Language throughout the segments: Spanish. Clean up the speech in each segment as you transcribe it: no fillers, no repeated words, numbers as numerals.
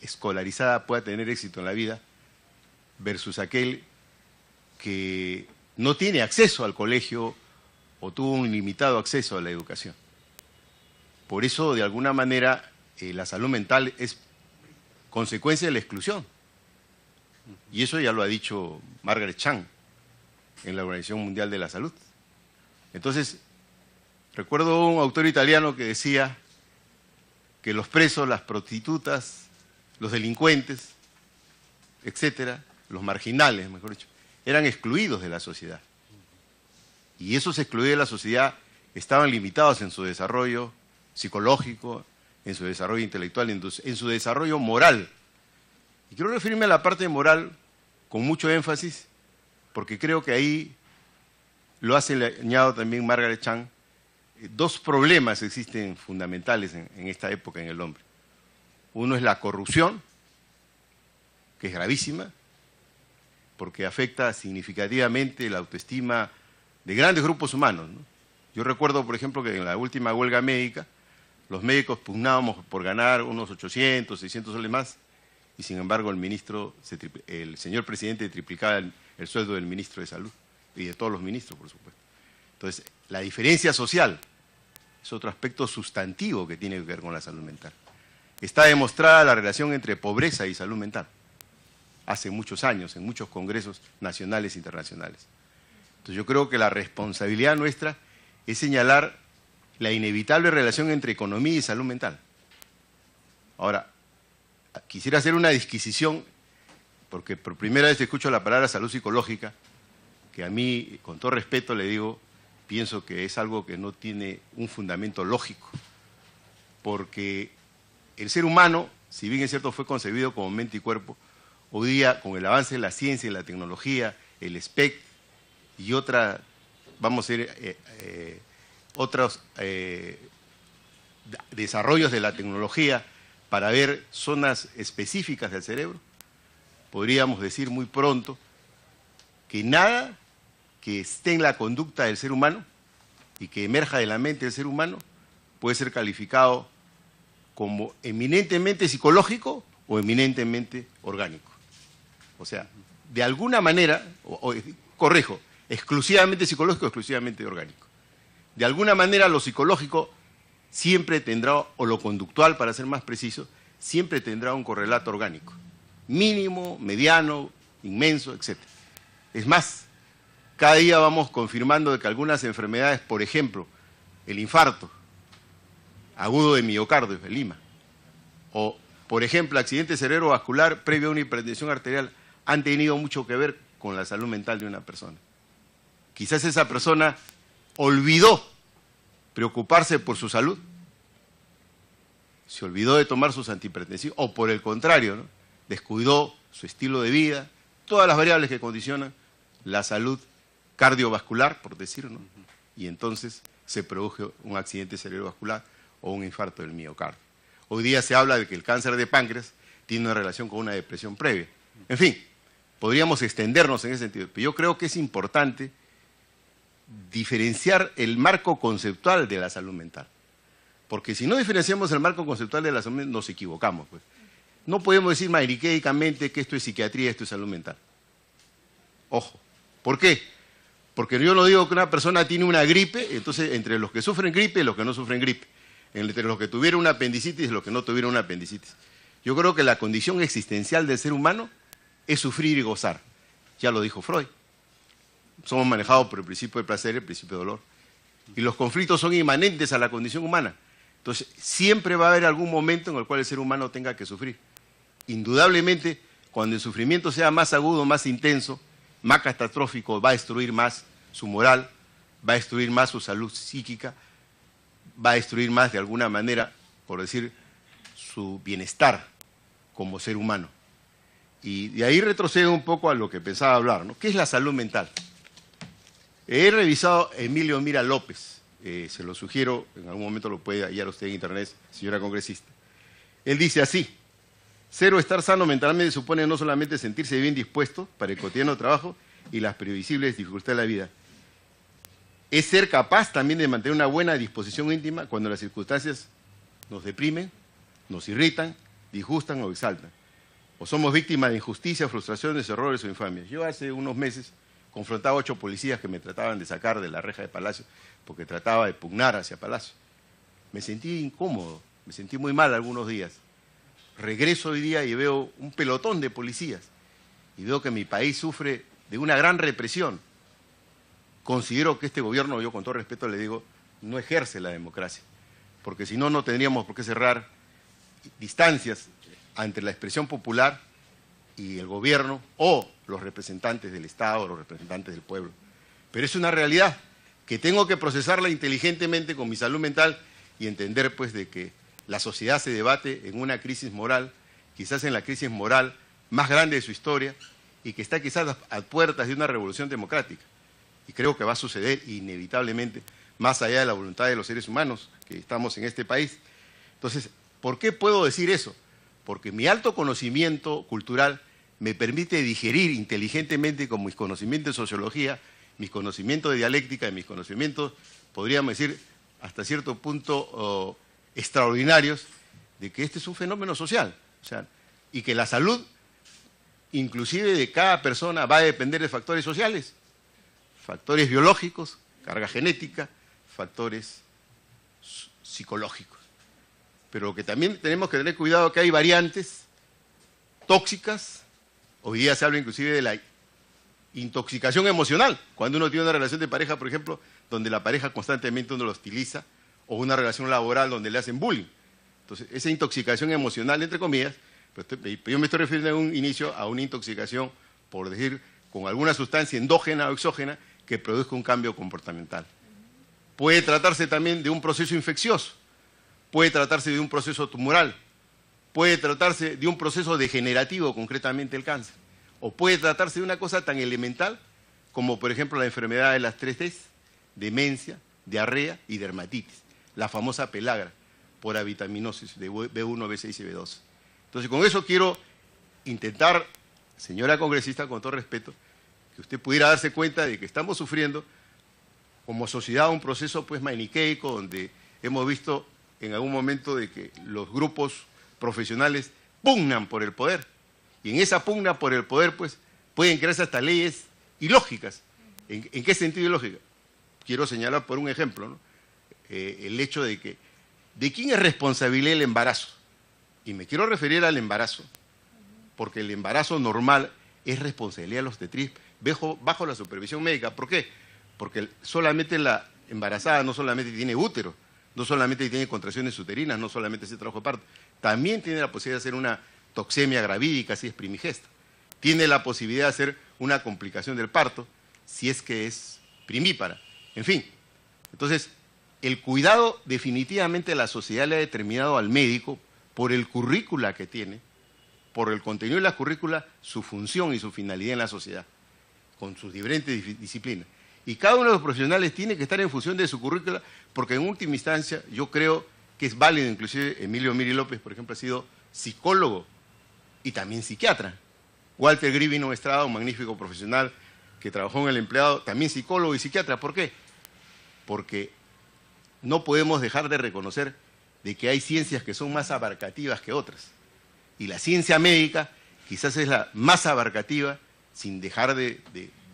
escolarizada pueda tener éxito en la vida versus aquel que no tiene acceso al colegio o tuvo un limitado acceso a la educación. Por eso, de alguna manera, la salud mental es consecuencia de la exclusión. Y eso ya lo ha dicho Margaret Chan en la Organización Mundial de la Salud. Entonces, recuerdo un autor italiano que decía que los presos, las prostitutas, los delincuentes, etcétera, los marginales, mejor dicho, eran excluidos de la sociedad. Y esos excluidos de la sociedad estaban limitados en su desarrollo psicológico, en su desarrollo intelectual, en su desarrollo moral. Y quiero referirme a la parte moral con mucho énfasis, porque creo que ahí lo ha señalado también Margaret Chan. Dos problemas existen fundamentales en esta época en el hombre. Uno es la corrupción, que es gravísima, porque afecta significativamente la autoestima de grandes grupos humanos, ¿no? Yo recuerdo, por ejemplo, que en la última huelga médica, los médicos pugnábamos por ganar unos 800, 600 soles más, y sin embargo el señor presidente triplicaba el sueldo del ministro de Salud, y de todos los ministros, por supuesto. Entonces, la diferencia social es otro aspecto sustantivo que tiene que ver con la salud mental. Está demostrada la relación entre pobreza y salud mental, hace muchos años, en muchos congresos nacionales e internacionales. Entonces, yo creo que la responsabilidad nuestra es señalar la inevitable relación entre economía y salud mental. Ahora, quisiera hacer una disquisición, porque por primera vez escucho la palabra salud psicológica, que a mí, con todo respeto, le digo, pienso que es algo que no tiene un fundamento lógico, porque el ser humano, si bien es cierto fue concebido como mente y cuerpo, hoy día, con el avance de la ciencia y la tecnología, el SPEC y otros desarrollos de la tecnología para ver zonas específicas del cerebro, podríamos decir muy pronto que nada que esté en la conducta del ser humano y que emerja de la mente del ser humano puede ser calificado como eminentemente psicológico o eminentemente orgánico. O sea, de alguna manera, corrijo, exclusivamente psicológico o exclusivamente orgánico. De alguna manera lo psicológico siempre tendrá, o lo conductual para ser más preciso, siempre tendrá un correlato orgánico. Mínimo, mediano, inmenso, etc. Es más, cada día vamos confirmando de que algunas enfermedades, por ejemplo, el infarto agudo de miocardio en Lima, o por ejemplo, accidente cerebrovascular previo a una hipertensión arterial, han tenido mucho que ver con la salud mental de una persona. Quizás esa persona olvidó preocuparse por su salud, se olvidó de tomar sus antihipertensivos, o por el contrario, ¿no?, descuidó su estilo de vida, todas las variables que condicionan la salud cardiovascular, por decirlo, ¿no? Y entonces se produjo un accidente cerebrovascular o un infarto del miocardio. Hoy día se habla de que el cáncer de páncreas tiene una relación con una depresión previa. En fin, podríamos extendernos en ese sentido, pero yo creo que es importante diferenciar el marco conceptual de la salud mental. Porque si no diferenciamos el marco conceptual de la salud mental, nos equivocamos, pues. No podemos decir maniqueicamente que esto es psiquiatría, esto es salud mental. Ojo. ¿Por qué? Porque yo no digo que una persona tiene una gripe, entonces entre los que sufren gripe y los que no sufren gripe, entre los que tuvieron una apendicitis y los que no tuvieron una apendicitis. Yo creo que la condición existencial del ser humano es sufrir y gozar. Ya lo dijo Freud. Somos manejados por el principio de placer y el principio de dolor. Y los conflictos son inmanentes a la condición humana. Entonces, siempre va a haber algún momento en el cual el ser humano tenga que sufrir. Indudablemente, cuando el sufrimiento sea más agudo, más intenso, más catastrófico, va a destruir más su moral, va a destruir más su salud psíquica, va a destruir más de alguna manera, por decir, su bienestar como ser humano. Y de ahí retrocedo un poco a lo que pensaba hablar, ¿no? ¿Qué es la salud mental? He revisado a Emilio Mira López, se lo sugiero, en algún momento lo puede hallar usted en internet, señora congresista. Él dice así: cero estar sano mentalmente supone no solamente sentirse bien dispuesto para el cotidiano trabajo y las previsibles dificultades de la vida, es ser capaz también de mantener una buena disposición íntima cuando las circunstancias nos deprimen, nos irritan, disgustan o exaltan. O somos víctimas de injusticias, frustraciones, errores o infamias. Yo hace unos meses confrontaba a 8 policías que me trataban de sacar de la reja de Palacio porque trataba de pugnar hacia Palacio. Me sentí incómodo, me sentí muy mal algunos días. Regreso hoy día y veo un pelotón de policías y veo que mi país sufre de una gran represión. Considero que este gobierno, yo con todo respeto le digo, no ejerce la democracia, porque si no, no tendríamos por qué cerrar distancias entre la expresión popular y el gobierno o los representantes del Estado o los representantes del pueblo. Pero es una realidad que tengo que procesarla inteligentemente con mi salud mental y entender pues de que la sociedad se debate en una crisis moral, quizás en la crisis moral más grande de su historia y que está quizás a puertas de una revolución democrática. Y creo que va a suceder inevitablemente más allá de la voluntad de los seres humanos que estamos en este país. Entonces, ¿por qué puedo decir eso? Porque mi alto conocimiento cultural me permite digerir inteligentemente con mis conocimientos de sociología, mis conocimientos de dialéctica y mis conocimientos, podríamos decir, hasta cierto punto extraordinarios, de que este es un fenómeno social. O sea, y que la salud, inclusive de cada persona, va a depender de factores sociales, factores biológicos, carga genética, factores psicológicos. Pero que también tenemos que tener cuidado que hay variantes tóxicas. Hoy día se habla inclusive de la intoxicación emocional, cuando uno tiene una relación de pareja, por ejemplo, donde la pareja constantemente uno lo hostiliza, o una relación laboral donde le hacen bullying. Entonces, esa intoxicación emocional, entre comillas, yo me estoy refiriendo en un inicio a una intoxicación, por decir, con alguna sustancia endógena o exógena que produzca un cambio comportamental. Puede tratarse también de un proceso infeccioso, puede tratarse de un proceso tumoral, puede tratarse de un proceso degenerativo, concretamente el cáncer, o puede tratarse de una cosa tan elemental como, por ejemplo, la enfermedad de las 3 Ds, demencia, diarrea y dermatitis, la famosa pelagra por avitaminosis de B1, B6 y B12. Entonces, con eso quiero intentar, señora congresista, con todo respeto, que usted pudiera darse cuenta de que estamos sufriendo como sociedad un proceso pues maniqueico, donde hemos visto en algún momento de que los grupos profesionales pugnan por el poder, y en esa pugna por el poder pues pueden crearse hasta leyes ilógicas. ¿En qué sentido ilógica? Quiero señalar por un ejemplo, ¿no? El hecho de que, ¿de quién es responsabilidad el embarazo? Y me quiero referir al embarazo, porque el embarazo normal es responsabilidad de los obstetrizos bajo la supervisión médica. ¿Por qué? Porque solamente la embarazada no solamente tiene útero, no solamente tiene contracciones uterinas, no solamente hace trabajo de parto, también tiene la posibilidad de hacer una toxemia gravídica si es primigesta. Tiene la posibilidad de hacer una complicación del parto si es que es primípara. En fin, entonces, el cuidado definitivamente la sociedad le ha determinado al médico por el currícula que tiene, por el contenido de la currícula, su función y su finalidad en la sociedad, con sus diferentes disciplinas. Y cada uno de los profesionales tiene que estar en función de su currícula, porque en última instancia yo creo que es válido, inclusive Emilio Miri López, por ejemplo, ha sido psicólogo y también psiquiatra. Walter Grivino Estrada, un magnífico profesional que trabajó en El Empleado, también psicólogo y psiquiatra. ¿Por qué? Porque no podemos dejar de reconocer de que hay ciencias que son más abarcativas que otras. Y la ciencia médica quizás es la más abarcativa, sin dejar de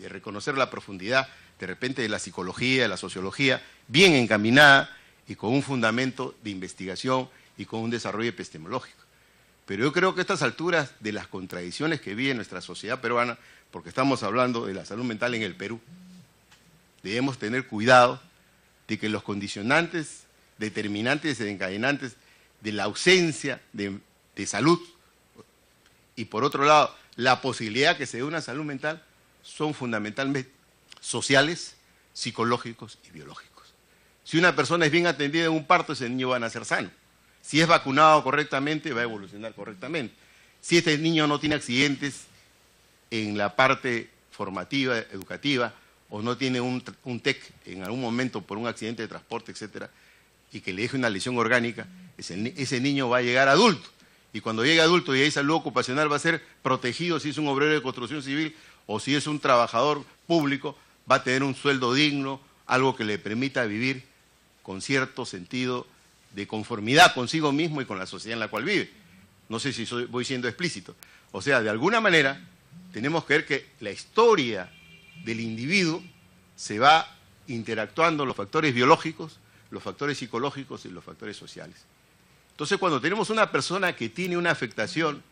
reconocer la profundidad de repente de la psicología, de la sociología, bien encaminada y con un fundamento de investigación y con un desarrollo epistemológico. Pero yo creo que a estas alturas de las contradicciones que vive nuestra sociedad peruana, porque estamos hablando de la salud mental en el Perú, debemos tener cuidado de que los condicionantes, determinantes y desencadenantes de la ausencia de salud y por otro lado la posibilidad que se dé una salud mental son fundamentalmente sociales, psicológicos y biológicos. Si una persona es bien atendida en un parto, ese niño va a nacer sano. Si es vacunado correctamente, va a evolucionar correctamente. Si este niño no tiene accidentes en la parte formativa, educativa, o no tiene un TEC en algún momento por un accidente de transporte, etcétera, y que le deje una lesión orgánica, ese niño va a llegar adulto. Y cuando llegue adulto y hay salud ocupacional va a ser protegido si es un obrero de construcción civil o si es un trabajador público, va a tener un sueldo digno, algo que le permita vivir con cierto sentido de conformidad consigo mismo y con la sociedad en la cual vive. No sé si voy siendo explícito. O sea, de alguna manera tenemos que ver que la historia del individuo se va interactuando los factores biológicos, los factores psicológicos y los factores sociales. Entonces, cuando tenemos una persona que tiene una afectación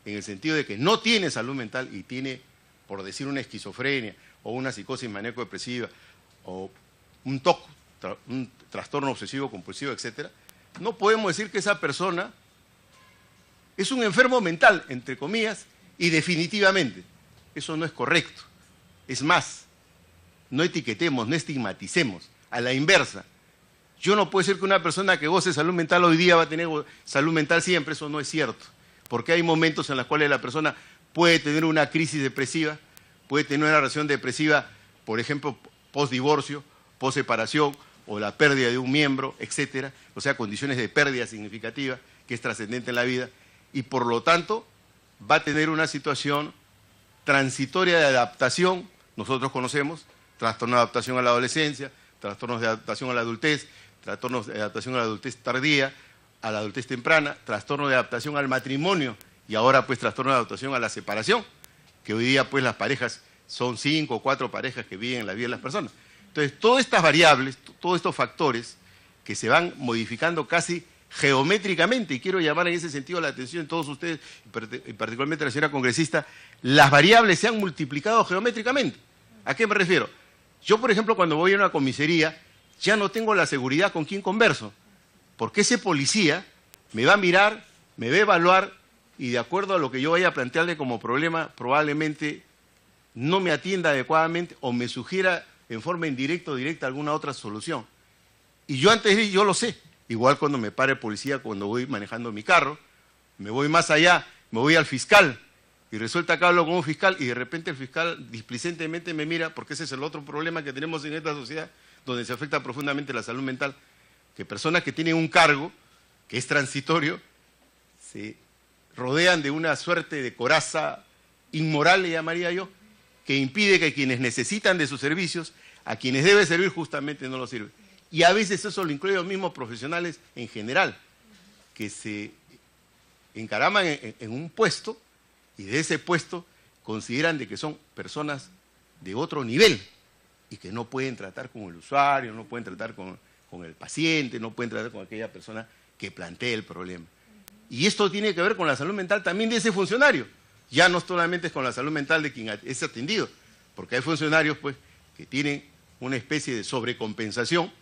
en el sentido de que no tiene salud mental y tiene, por decir, una esquizofrenia o una psicosis maníaco-depresiva o un TOC, un trastorno obsesivo compulsivo, etc., no podemos decir que esa persona es un enfermo mental, entre comillas, y definitivamente. Eso no es correcto. Es más, no etiquetemos, no estigmaticemos. A la inversa, yo no puedo decir que una persona que goce de salud mental hoy día va a tener salud mental siempre, eso no es cierto. Porque hay momentos en los cuales la persona puede tener una crisis depresiva, puede tener una relación depresiva, por ejemplo, post-divorcio, post-separación, o la pérdida de un miembro, etcétera, o sea, condiciones de pérdida significativa, que es trascendente en la vida, y por lo tanto va a tener una situación transitoria de adaptación. Nosotros conocemos trastornos de adaptación a la adolescencia, trastornos de adaptación a la adultez, trastornos de adaptación a la adultez tardía, a la adultez temprana, trastorno de adaptación al matrimonio y ahora pues trastorno de adaptación a la separación, que hoy día pues las parejas son 5 o 4 parejas que viven en la vida de las personas. Entonces, todas estas variables, todos estos factores que se van modificando casi geométricamente, y quiero llamar en ese sentido la atención de todos ustedes, y particularmente a la señora congresista, las variables se han multiplicado geométricamente. ¿A qué me refiero? Yo, por ejemplo, cuando voy a una comisaría, ya no tengo la seguridad con quién converso, porque ese policía me va a mirar, me va a evaluar, y de acuerdo a lo que yo vaya a plantearle como problema, probablemente no me atienda adecuadamente o me sugiera en forma indirecta o directa alguna otra solución. Y yo antes de ir, yo lo sé. Igual cuando me para el policía, cuando voy manejando mi carro, me voy más allá, me voy al fiscal, y resulta que hablo con un fiscal, y de repente el fiscal displicentemente me mira, porque ese es el otro problema que tenemos en esta sociedad, donde se afecta profundamente la salud mental, que personas que tienen un cargo, que es transitorio, se rodean de una suerte de coraza inmoral, le llamaría yo, que impide que quienes necesitan de sus servicios, a quienes debe servir justamente no lo sirve. Y a veces eso lo incluye los mismos profesionales en general, que se encaraman en un puesto y de ese puesto consideran de que son personas de otro nivel y que no pueden tratar con el usuario, no pueden tratar con el paciente, no pueden tratar con aquella persona que plantea el problema. Y esto tiene que ver con la salud mental también de ese funcionario. Ya no solamente es con la salud mental de quien es atendido, porque hay funcionarios pues, que tienen una especie de sobrecompensación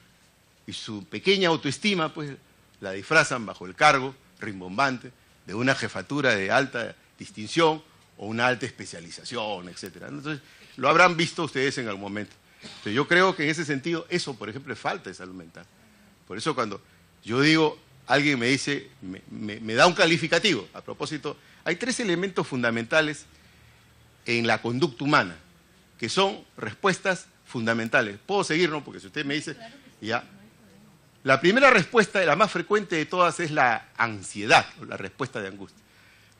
y su pequeña autoestima pues, la disfrazan bajo el cargo rimbombante de una jefatura de alta distinción o una alta especialización, etc. Entonces, lo habrán visto ustedes en algún momento. Entonces, yo creo que en ese sentido, eso, por ejemplo, es falta de salud mental. Por eso cuando yo digo, alguien me dice, me da un calificativo, a propósito, hay 3 elementos fundamentales en la conducta humana, que son respuestas fundamentales. Puedo seguir, ¿no? Porque si usted me dice, ya. La primera respuesta, la más frecuente de todas, es la ansiedad, o la respuesta de angustia.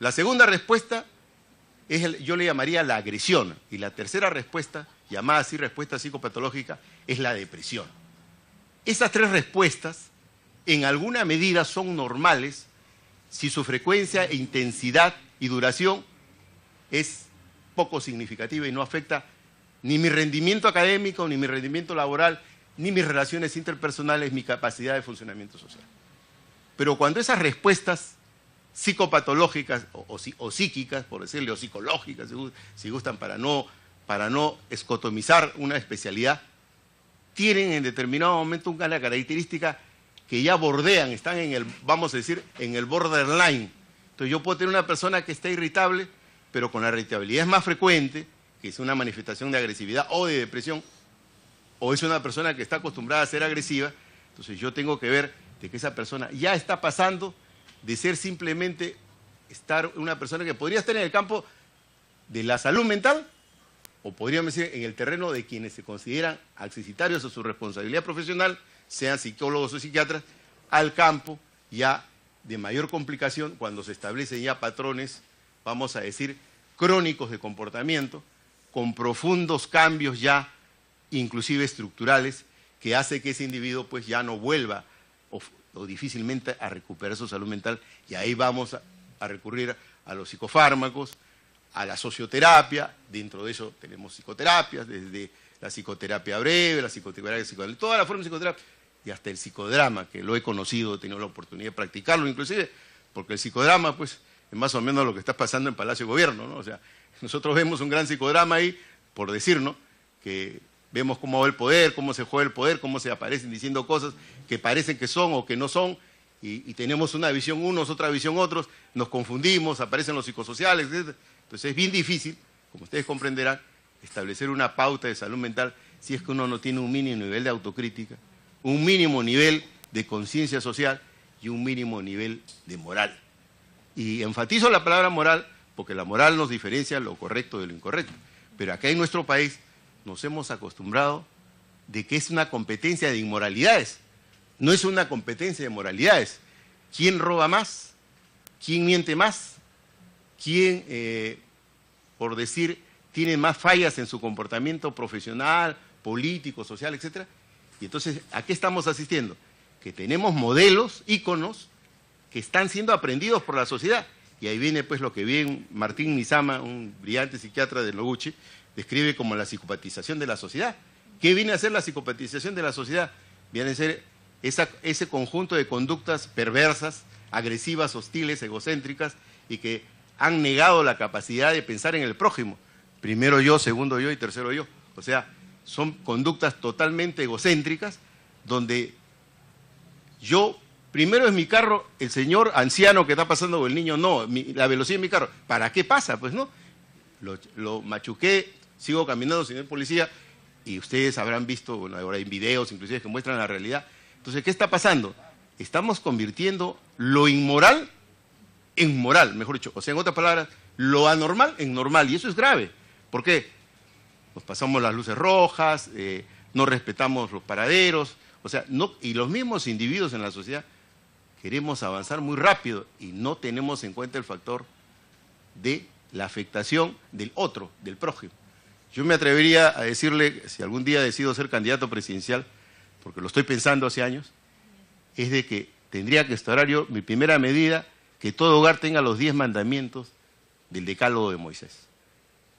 La segunda respuesta es, yo le llamaría la agresión, y la tercera respuesta, llamada así respuesta psicopatológica, es la depresión. Esas 3 respuestas, en alguna medida, son normales si su frecuencia, intensidad y duración es poco significativa y no afecta ni mi rendimiento académico, ni mi rendimiento laboral, ni mis relaciones interpersonales, mi capacidad de funcionamiento social. Pero cuando esas respuestas psicopatológicas o psíquicas, por decirle, o psicológicas, si gustan, para no escotomizar una especialidad, tienen en determinado momento una característica que ya bordean, están en el, vamos a decir, en el borderline. Entonces yo puedo tener una persona que está irritable, pero con la irritabilidad es más frecuente, que es una manifestación de agresividad o de depresión, o es una persona que está acostumbrada a ser agresiva. Entonces yo tengo que ver de que esa persona ya está pasando de ser simplemente una persona que podría estar en el campo de la salud mental, o podríamos decir en el terreno de quienes se consideran accesitarios a su responsabilidad profesional, sean psicólogos o psiquiatras, al campo ya de mayor complicación cuando se establecen ya patrones, vamos a decir, crónicos de comportamiento, con profundos cambios ya, inclusive estructurales, que hace que ese individuo pues ya no vuelva o difícilmente a recuperar su salud mental, y ahí vamos a recurrir a los psicofármacos, a la socioterapia. Dentro de eso tenemos psicoterapias, desde la psicoterapia breve, la psicoterapia, todas las formas de psicoterapia, y hasta el psicodrama, que lo he conocido, he tenido la oportunidad de practicarlo inclusive, porque el psicodrama, pues, es más o menos lo que está pasando en Palacio de Gobierno, ¿no? O sea, nosotros vemos un gran psicodrama ahí, por decir, ¿no?, que vemos cómo va el poder, cómo se juega el poder, cómo se aparecen diciendo cosas que parecen que son o que no son, y tenemos una visión unos, otra visión otros, nos confundimos, aparecen los psicosociales, etc. Entonces es bien difícil, como ustedes comprenderán, establecer una pauta de salud mental si es que uno no tiene un mínimo nivel de autocrítica, un mínimo nivel de conciencia social y un mínimo nivel de moral. Y enfatizo la palabra moral porque la moral nos diferencia lo correcto de lo incorrecto. Pero acá en nuestro país nos hemos acostumbrado de que es una competencia de inmoralidades. No es una competencia de moralidades. ¿Quién roba más? ¿Quién miente más? ¿Quién, por decir, tiene más fallas en su comportamiento profesional, político, social, etcétera? Y entonces, ¿a qué estamos asistiendo? Que tenemos modelos, íconos, que están siendo aprendidos por la sociedad. Y ahí viene pues lo que bien Martín Nizama, un brillante psiquiatra de Noguchi, describe como la psicopatización de la sociedad. ¿Qué viene a ser la psicopatización de la sociedad? Viene a ser ese conjunto de conductas perversas, agresivas, hostiles, egocéntricas, y que han negado la capacidad de pensar en el prójimo. Primero yo, segundo yo y tercero yo. O sea, son conductas totalmente egocéntricas, donde yo, primero es mi carro, el señor anciano que está pasando o el niño no, la velocidad de mi carro. ¿Para qué pasa? Pues no. Lo machuqué, sigo caminando, señor policía, y ustedes habrán visto, bueno, ahora hay videos inclusive que muestran la realidad. Entonces, ¿qué está pasando? Estamos convirtiendo lo inmoral en moral, mejor dicho. O sea, en otras palabras, lo anormal en normal, y eso es grave. ¿Por qué? Nos pasamos las luces rojas, no respetamos los paraderos, o sea, no, y los mismos individuos en la sociedad queremos avanzar muy rápido y no tenemos en cuenta el factor de la afectación del otro, del prójimo. Yo me atrevería a decirle, si algún día decido ser candidato presidencial, porque lo estoy pensando hace años, es de que tendría que instaurar yo, mi primera medida, que todo hogar tenga los 10 mandamientos del Decálogo de Moisés.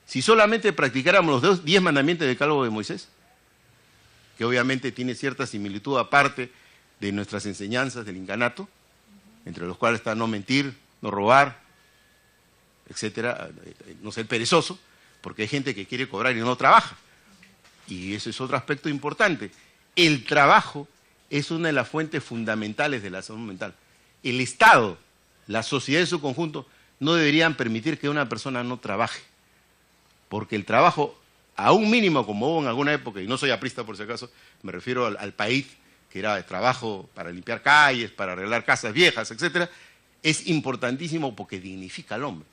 Si solamente practicáramos los 10 mandamientos del Decálogo de Moisés, que obviamente tiene cierta similitud aparte de nuestras enseñanzas del incanato, entre los cuales está no mentir, no robar, etcétera, no ser perezoso, porque hay gente que quiere cobrar y no trabaja. Y ese es otro aspecto importante. El trabajo es una de las fuentes fundamentales de la salud mental. El Estado, la sociedad en su conjunto, no deberían permitir que una persona no trabaje, porque el trabajo, a un mínimo como hubo en alguna época, y no soy aprista por si acaso, me refiero al país, que era de trabajo para limpiar calles, para arreglar casas viejas, etcétera, es importantísimo porque dignifica al hombre.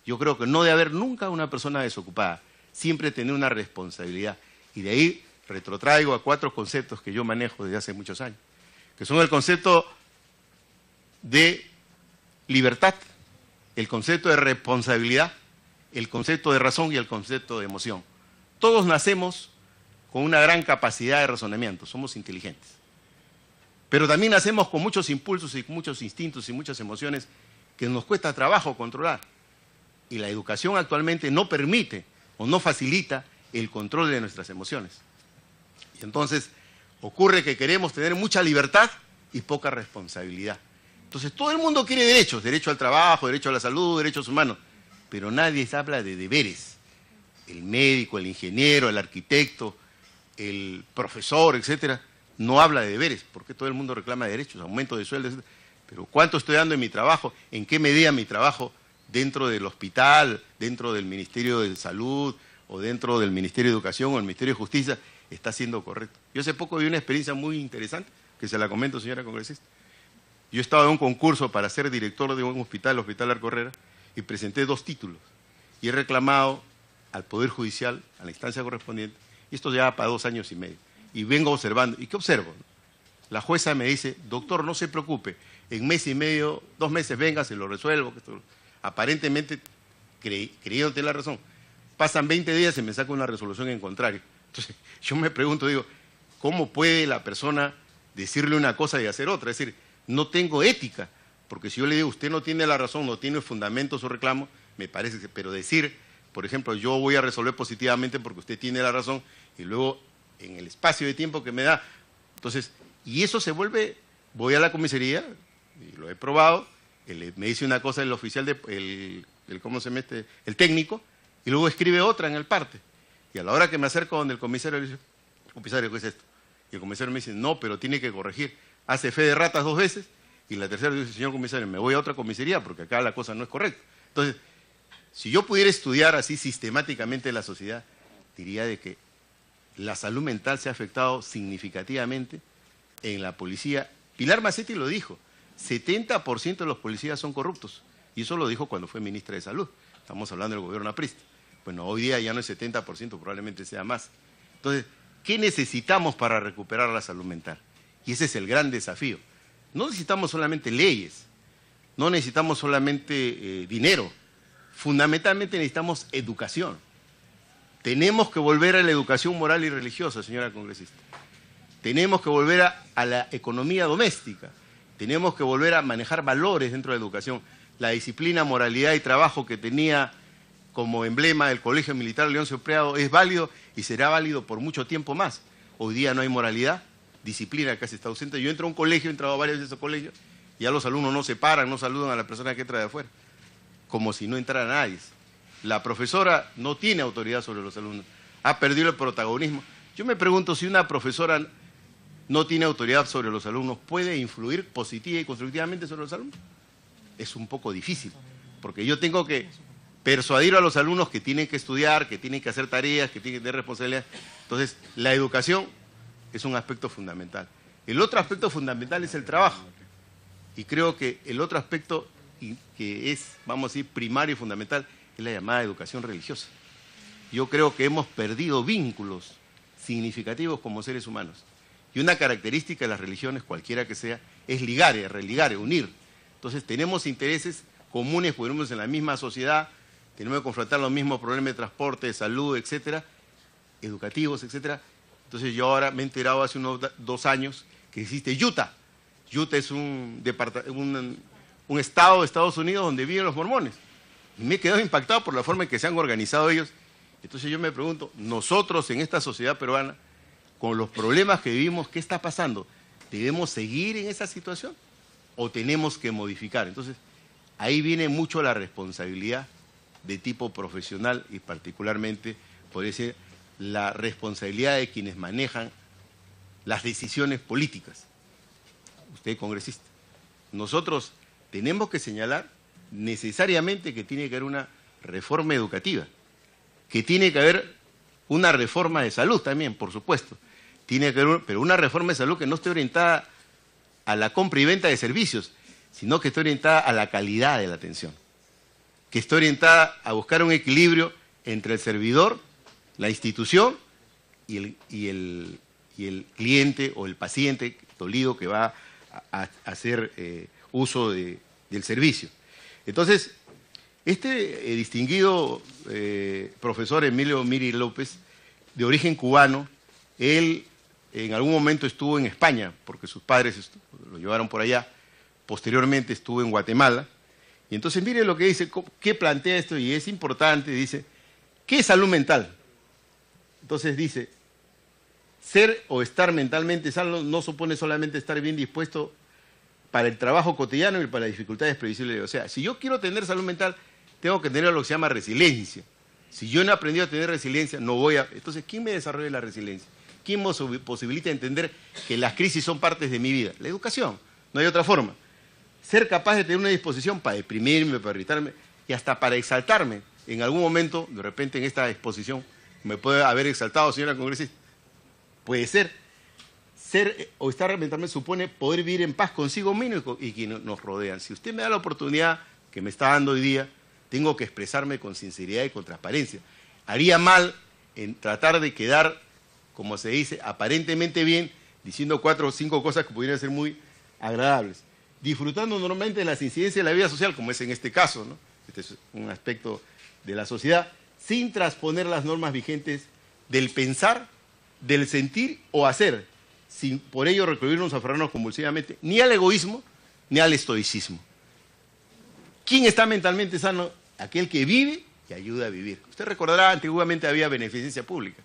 Yo creo que no debe haber nunca una persona desocupada, siempre tener una responsabilidad. Y de ahí retrotraigo a 4 conceptos que yo manejo desde hace muchos años, que son el concepto de libertad, el concepto de responsabilidad, el concepto de razón y el concepto de emoción. Todos nacemos con una gran capacidad de razonamiento, somos inteligentes. Pero también nacemos con muchos impulsos y con muchos instintos y muchas emociones que nos cuesta trabajo controlar. Y la educación actualmente no permite o no facilita el control de nuestras emociones. Y entonces ocurre que queremos tener mucha libertad y poca responsabilidad. Entonces todo el mundo quiere derechos, derecho al trabajo, derecho a la salud, derechos humanos, pero nadie habla de deberes. El médico, el ingeniero, el arquitecto, el profesor, etcétera, no habla de deberes, porque todo el mundo reclama derechos, aumento de sueldo, etcétera. Pero ¿cuánto estoy dando en mi trabajo? ¿En qué medida mi trabajo dentro del hospital, dentro del Ministerio de Salud, o dentro del Ministerio de Educación o el Ministerio de Justicia está siendo correcto? Yo hace poco vi una experiencia muy interesante, que se la comento, señora congresista. Yo estaba en un concurso para ser director de un hospital, el Hospital Arco Herrera, y presenté 2 títulos. Y he reclamado al Poder Judicial, a la instancia correspondiente, y esto ya va para 2 años y medio. Y vengo observando. ¿Y qué observo? La jueza me dice, doctor, no se preocupe, en mes y medio, 2 meses venga, se lo resuelvo. Aparentemente, creyendo tener la razón. Pasan 20 días y me saca una resolución en contrario. Entonces, yo me pregunto, digo, ¿cómo puede la persona decirle una cosa y hacer otra? Es decir, no tengo ética, Porque si yo le digo, usted no tiene la razón, no tiene fundamento su reclamo, me parece que, pero decir, por ejemplo, yo voy a resolver positivamente porque usted tiene la razón, y luego en el espacio de tiempo que me da, entonces, y eso se vuelve, voy a la comisaría, y lo he probado, me dice una cosa el oficial, ¿cómo se mete? El técnico, y luego escribe otra en el parte. Y a la hora que me acerco donde el comisario, le dice, comisario, ¿qué es esto? Y el comisario me dice, no, pero tiene que corregir. Hace fe de ratas 2 veces, y la tercera dice, señor comisario, me voy a otra comisaría porque acá la cosa no es correcta. Entonces, si yo pudiera estudiar así sistemáticamente la sociedad, diría de que la salud mental se ha afectado significativamente en la policía. Pilar Macetti lo dijo, 70% de los policías son corruptos, y eso lo dijo cuando fue ministra de Salud. Estamos hablando del gobierno aprista. Bueno, hoy día ya no es 70%, probablemente sea más. Entonces, ¿qué necesitamos para recuperar la salud mental? Y ese es el gran desafío. No necesitamos solamente leyes, no necesitamos solamente dinero, fundamentalmente necesitamos educación. Tenemos que volver a la educación moral y religiosa, señora congresista. Tenemos que volver a la economía doméstica. Tenemos que volver a manejar valores dentro de la educación. La disciplina, moralidad y trabajo que tenía como emblema el Colegio Militar Leoncio Prado es válido y será válido por mucho tiempo más. Hoy día no hay moralidad, disciplina casi está ausente. Yo entro a un colegio, he entrado a varios de esos colegios, y ya los alumnos no se paran, no saludan a la persona que entra de afuera, como si no entrara nadie. La profesora no tiene autoridad sobre los alumnos, ha perdido el protagonismo. Yo me pregunto si una profesora no tiene autoridad sobre los alumnos, ¿puede influir positiva y constructivamente sobre los alumnos? Es un poco difícil, porque yo tengo que persuadir a los alumnos que tienen que estudiar, que tienen que hacer tareas, que tienen que tener responsabilidades. Entonces, la educación es un aspecto fundamental. El otro aspecto fundamental es el trabajo. Y creo que el otro aspecto que es, vamos a decir, primario y fundamental, es la llamada educación religiosa. Yo creo que hemos perdido vínculos significativos como seres humanos. Y una característica de las religiones, cualquiera que sea, es ligar, religar, unir. Entonces tenemos intereses comunes, porque vivimos en la misma sociedad, tenemos que confrontar los mismos problemas de transporte, de salud, etcétera, educativos, etcétera. Entonces yo ahora me he enterado hace unos 2 años que existe Utah. Utah es un estado de Estados Unidos donde viven los mormones. Y me he quedado impactado por la forma en que se han organizado ellos. Entonces yo me pregunto, nosotros en esta sociedad peruana, con los problemas que vivimos, ¿qué está pasando? ¿Debemos seguir en esa situación o tenemos que modificar? Entonces, ahí viene mucho la responsabilidad de tipo profesional y particularmente, podría ser, la responsabilidad de quienes manejan las decisiones políticas. Usted, congresista. Nosotros tenemos que señalar necesariamente que tiene que haber una reforma educativa, que tiene que haber una reforma de salud también, por supuesto. Tiene que haber, pero una reforma de salud que no esté orientada a la compra y venta de servicios, sino que esté orientada a la calidad de la atención, que esté orientada a buscar un equilibrio entre el servidor, la institución y el cliente o el paciente dolido que va a hacer uso del servicio. Entonces, este distinguido profesor Emilio Miri López, de origen cubano, él en algún momento estuvo en España, porque sus padres lo llevaron por allá, posteriormente estuvo en Guatemala, y entonces mire lo que dice, qué plantea esto, y es importante, dice, ¿qué es salud mental? Entonces dice, ser o estar mentalmente sano no supone solamente estar bien dispuesto para el trabajo cotidiano y para las dificultades previsibles. O sea, si yo quiero tener salud mental, tengo que tener lo que se llama resiliencia. Si yo no he aprendido a tener resiliencia, no voy a... Entonces, ¿quién me desarrolla la resiliencia? ¿Quién me posibilita entender que las crisis son partes de mi vida? La educación, no hay otra forma. Ser capaz de tener una disposición para deprimirme, para irritarme y hasta para exaltarme. En algún momento, de repente en esta exposición, me puede haber exaltado, señora congresista. Puede ser. Ser o estar mentalmente supone poder vivir en paz consigo mismo y quienes nos rodean. Si usted me da la oportunidad que me está dando hoy día, tengo que expresarme con sinceridad y con transparencia. Haría mal en tratar de quedar, como se dice, aparentemente bien, diciendo 4 o 5 cosas que pudieran ser muy agradables. Disfrutando normalmente de las incidencias de la vida social, como es en este caso, ¿no? Este es un aspecto de la sociedad, sin transponer las normas vigentes del pensar, del sentir o hacer, sin por ello recluirnos, aferrarnos convulsivamente, ni al egoísmo, ni al estoicismo. ¿Quién está mentalmente sano? Aquel que vive y ayuda a vivir. Usted recordará, antiguamente había beneficencia pública.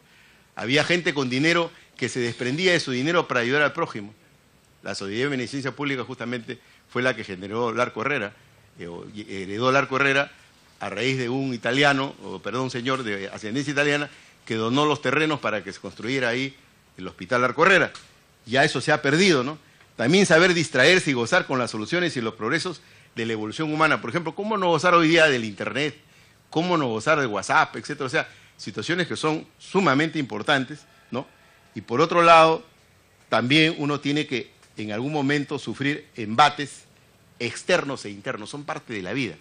Había gente con dinero que se desprendía de su dinero para ayudar al prójimo. La Sociedad de Beneficencia Pública justamente fue la que generó Larco Herrera, heredó Larco Herrera a raíz de un señor de ascendencia italiana que donó los terrenos para que se construyera ahí el Hospital Larco Herrera. Ya eso se ha perdido, ¿no? También saber distraerse y gozar con las soluciones y los progresos de la evolución humana. Por ejemplo, ¿cómo no gozar hoy día del Internet? ¿Cómo no gozar de WhatsApp, etcétera? O sea, situaciones que son sumamente importantes, ¿no? Y por otro lado, también uno tiene que en algún momento sufrir embates externos e internos, son parte de la vida.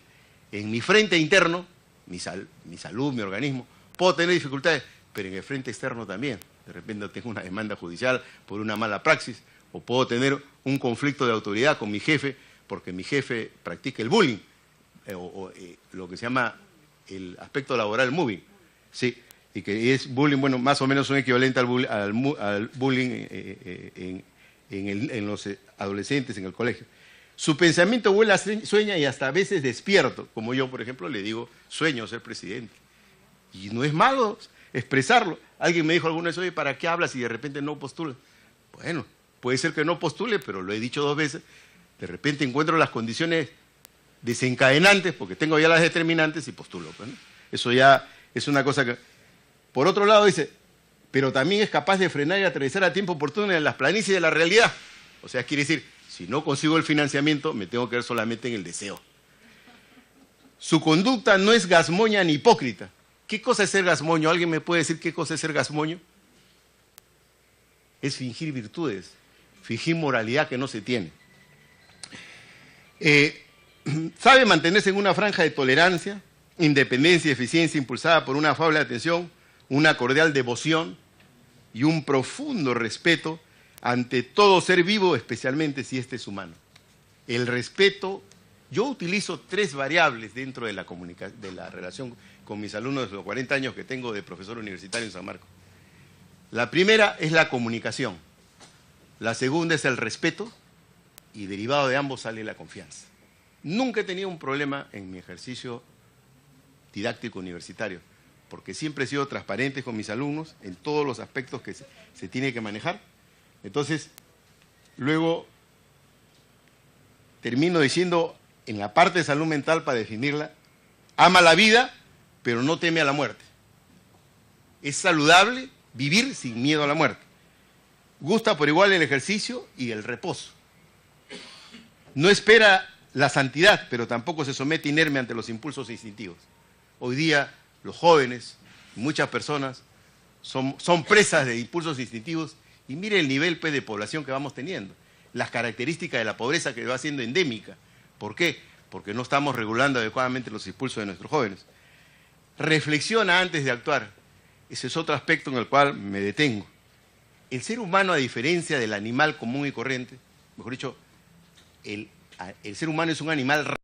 En mi frente interno, mi salud, mi organismo, puedo tener dificultades, pero en el frente externo también. De repente tengo una demanda judicial por una mala praxis, o puedo tener un conflicto de autoridad con mi jefe, porque mi jefe practica el bullying, lo que se llama el aspecto laboral moving, sí, y que es bullying, bueno, más o menos un equivalente al bullying en los adolescentes, en el colegio. Su pensamiento vuela, sueña y hasta a veces despierto, como yo, por ejemplo, le digo, sueño ser presidente. Y no es malo expresarlo. Alguien me dijo alguna vez, oye, ¿para qué hablas si de repente no postulas? Bueno, puede ser que no postule, pero lo he dicho 2 veces. De repente encuentro las condiciones desencadenantes, porque tengo ya las determinantes y postulo. Pues, ¿no? Eso ya es una cosa que... Por otro lado dice, pero también es capaz de frenar y atravesar a tiempo oportuno en las planicies de la realidad. O sea, quiere decir, si no consigo el financiamiento, me tengo que ver solamente en el deseo. Su conducta no es gazmoña ni hipócrita. ¿Qué cosa es ser gazmoño? ¿Alguien me puede decir qué cosa es ser gazmoño? Es fingir virtudes, fingir moralidad que no se tiene. Sabe mantenerse en una franja de tolerancia, independencia y eficiencia impulsada por una afable atención, una cordial devoción y un profundo respeto ante todo ser vivo, especialmente si éste es humano. El respeto, yo utilizo 3 variables dentro de la relación con mis alumnos de los 40 años que tengo de profesor universitario en San Marcos. La primera es la comunicación, la segunda es el respeto y derivado de ambos sale la confianza. Nunca he tenido un problema en mi ejercicio didáctico universitario, porque siempre he sido transparente con mis alumnos en todos los aspectos que se tiene que manejar. Entonces, luego termino diciendo, en la parte de salud mental, para definirla, ama la vida, pero no teme a la muerte. Es saludable vivir sin miedo a la muerte. Gusta por igual el ejercicio y el reposo. No espera la santidad, pero tampoco se somete inerme ante los impulsos instintivos. Hoy día, los jóvenes, muchas personas, son presas de impulsos instintivos. Y mire el nivel de población que vamos teniendo, las características de la pobreza que va siendo endémica. ¿Por qué? Porque no estamos regulando adecuadamente los impulsos de nuestros jóvenes. Reflexiona antes de actuar. Ese es otro aspecto en el cual me detengo. El ser humano, a diferencia del animal común y corriente, mejor dicho, el ser humano es un animal